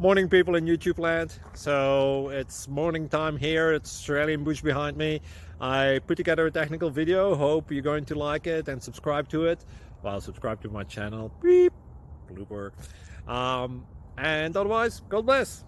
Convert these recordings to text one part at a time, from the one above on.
Morning people in YouTube land. So it's morning time here. It's Australian bush behind me. I put together a technical video. Hope you're going to like it and subscribe to it. Well, subscribe to my channel. Beep. Blooper. And otherwise, God bless.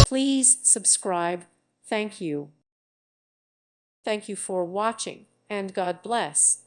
Please subscribe. Thank you. Thank you for watching, and God bless.